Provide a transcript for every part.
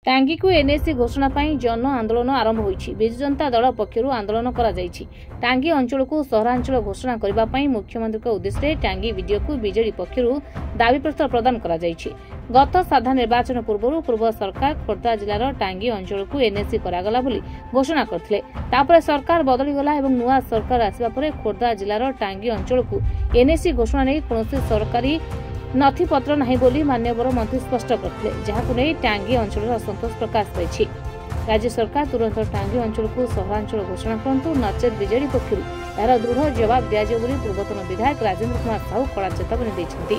टांगी को एनएसी घोषणा जन आंदोलन आरंभ होइछि। बिजु जनता दल पक्षरु आंदोलन करा जाइछि। टांगी अंचल को सहरांचल घोषणा करबा पई मुख्यमंत्री को उद्देश्य टांगी वीडियो को बीजेडी पक्षरु दाबी पत्र प्रदान करा जाइछि। गत साधारण निर्वाचन पूर्व सरकार खोर्धा जिलार टांगी अंचल को एनएसी करागला बोली घोषणा करथिले। तापर सरकार बदली गला एवं नुआ सरकार आसीबा परे खोर्धा जिलार टांगी अंचल को एनएसी घोषणा नै कोनोसी सरकारी नथिपत्र नहीं बोली मान्यवर मंत्री स्पष्ट करते, जहां नहीं टांगी अंचल असंतोष प्रकाश पाई। राज्य सरकार तुरंत टांगी अंचल को सहरांचल घोषणा करंतु, नचेत बीजेडी पक्षरु यार दृढ़ जवाब दियाजे बोली पूर्वतन विधायक राजेंद्र कुमार साहू कड़ा चेतावनी दैछन्ती।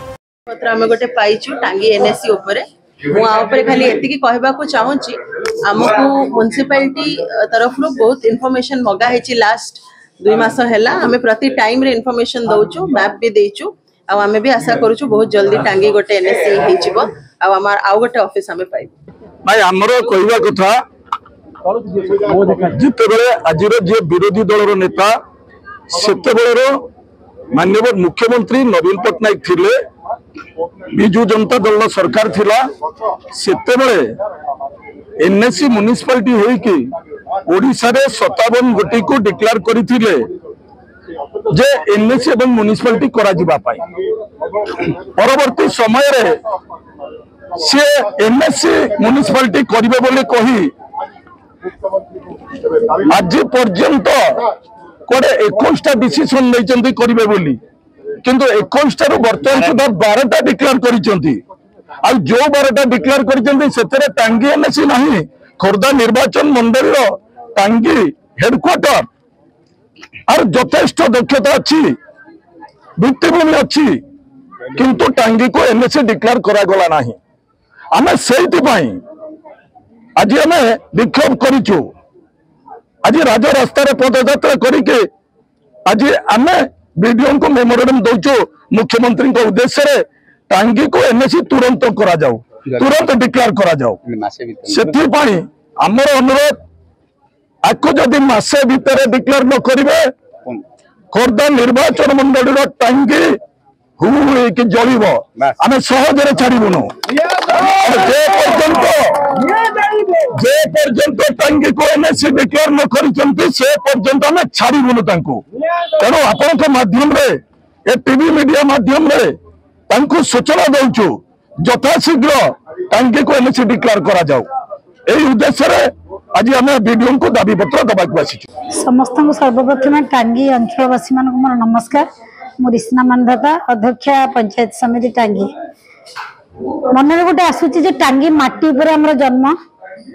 पत्र आमे गोटे पाइछु टांगी एनएसी ऊपर मु आ ऊपर खाली एतिकी कहबा को चाहूची। हमकु म्युनिसिपैलिटी तरफ रो बहुत इन्फॉर्मेशन मगा हेची। लास्ट 2 मास हैला हमें प्रति टाइम रे इन्फॉर्मेशन दउछु, मैप भी देइछु। आमे भी आशा करूछु बहुत जल्दी टांगी गोटे एनएसी हेजिबो आ हमार आउ गोटे ऑफिस हमें पाइबो। भाई हमरो कहबा कथा जिते बेले आजिर जे विरोधी दलर नेता सेते बेलेरो माननीय मुख्यमंत्री नवीन पटनायक थिले, बिजु जनता दल सरकार थिला। सेते बेले एनएसी म्युनिसिपालिटी होई कि ओडिसा रे 57 गोटी को डिक्लेयर करिथिले जे एनएसी एवं म्युनिसिपालिटी करा जिबा पाई। परवर्ती समय रे से एनएसी म्युनिसिपालिटी करिवे बोली कही आज पर्यंत कोडे 21टा डिसीजन लेचंती करिवे बोली, किंतु 21टा रो वर्तमान सुधा 12टा डिक्लेयर करिसंती। आ जो 12टा डिक्लेयर करिसंती सेतरे टांगी एनएसी नाही। खोर्धा निर्वाचन मंडल रो टांगी हेडक्वार्टर और यथेष्ट दक्षता अच्छी, भित्तिभूमि अच्छी, किंतु टांगी को एनएसी डिक्लेयर करा गला नाही। आमे सेति पई आज आमे विक्षोभ करिछु। आज राजा रास्ता रे पदयात्रा करिके आज आमे वीडियो को मेमोरेंडम दउछु मुख्यमंत्री को उद्देश्य रे टांगी को एनएसी तुरंत करा जाऊ, तुरंत डिक्लेयर करा जाऊ। सेति पई हमर अनुरोध आको जदि मासे भितर डिक्लेयर न करिवे खोर्धा निर्वाचन मंडल टांगी हुई कि जलिब आम सहज छाड़बुनु। जे पर्यंत टांगी को एनएसी डिक्लेयर न करिसंती से पर्यंत आम छाड़बुनु तांको। तेणु आपन माध्यम रे ए टीवी मीडिया माध्यम रे तांको सूचना दउछु यथाशीघ्र टांगी को एनएसी डिक्लेयर करा जाऊ। एई उद्देश्य रे आज आम वीडियो को दाबी पत्र दबाक समस्त सर्वप्रथम टांगी अंचलवासी मान मोर नमस्कार। मु ऋषना मानधाता अध्यक्ष पंचायत समिति टांगी। मन में गोटे आसूची जे टांगी माटी पर हमर जन्म,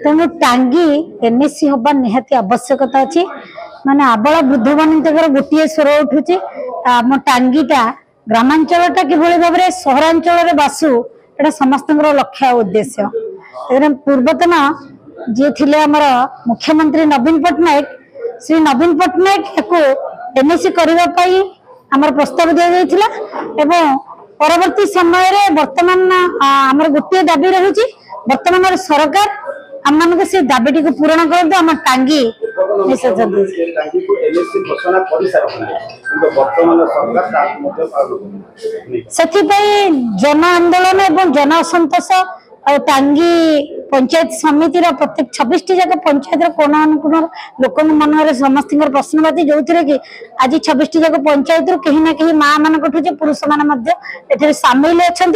तेणु टांगी एनएसी होबा निहाती आवश्यकता अछि। माने आबला वृद्ध मानकर गोटे स्वर उठुची आम टांगीटा ग्रामांचलटा किभଳି भाबरे सहरांचल रे बासु एटा समस्तଙ୍କର लक्ष्य उद्देश्य। पूर्वतन जे थिले हमर मुख्यमंत्री नवीन पटनायक, श्री नवीन पटनायक को एनएसी करबा पई हमर प्रस्ताव दिया जायतिला एवं परवर्ती समय रे वर्तमान हमर गोटे दाबी रहुची। वर्तमान सरकार हम मान के से दाबीटी को पूर्ण कर दे। हम टांगी टांगी को एनएसी घोषणा करि सारना, किंतु वर्तमान सरकार ता मध्ये पालन सेथि पई जन आंदोलन एवं जन असंतोष और टांगी पंचायत समिति प्रत्येक 26टी जगह पंचायत कोना अनुकोण लोक मन समस्त प्रश्नवादी जो कि आज 26टी जगह पंचायत कहीं ना कहीं माँ मान पुरुष मान सामिल अच्छा।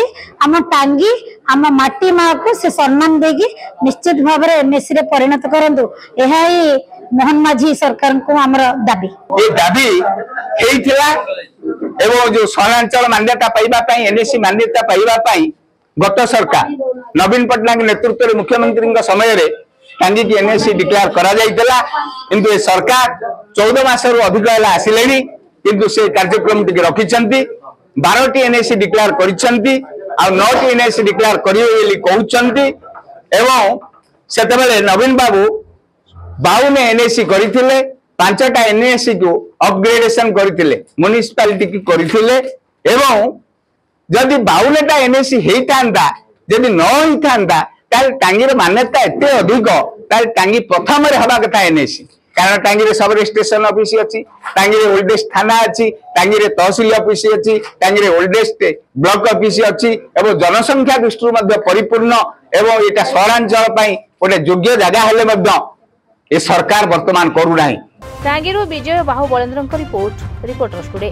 आम टांगी आम माटी माँ को से सम्मान देगी निश्चित भाव में एनएसी रे परिणत करंतु। यही मोहन माझी सरकार को आमर दाबी ये दाबी हेइथिला एवं जो सहरांचल मान्यता पाइबा पई एनएसी मान्यता पाइबा पई गत सरकार नवीन पटनायक नेतृत्व में मुख्यमंत्री समय रे टांगी की एनएसी डिक्लेयर करा जाइतला, किंतु ए सरकार 14 मास रु अधिक हला आसिलेनी, किंतु से कार्यक्रम टिके रखिछंती। 12टी एनएसी डिक्लेयर करिछंती आ 9टी एनएसी डिक्लेयर करिवे बोली कहउछंती। एवं सेतबेले नवीन बाबू 52 एनएसी करिथिले, 5टा एनएसी को अपग्रेडेशन करिथिले, म्युनिसिपालिटी की करिथिले। एवं जदि 52टा एनएसी हेइतांदा जदि न होइतांदा ताल टांगीर मान्यता एते अधिक ताल टांगी प्रथम रे हबा कथा एनएसी। कारण टांगी रे सब स्टेशन ऑफिस अछि, टांगी रे ओल्डेस्ट थाना अछि, टांगी रे तहसील ऑफिस अछि, टांगी रे ओल्डेस्ट ब्लॉक ऑफिस अछि एवं जनसंख्या दृष्टि मध्ये परिपूर्ण एवं एटा सहरांचल पई गोटे योग्य जगह हेले मध्य ए सरकार वर्तमान करू नाही। टांगीरू विजय बाहु बलेन्द्र रिपोर्ट रिपोर्टर्स टुडे।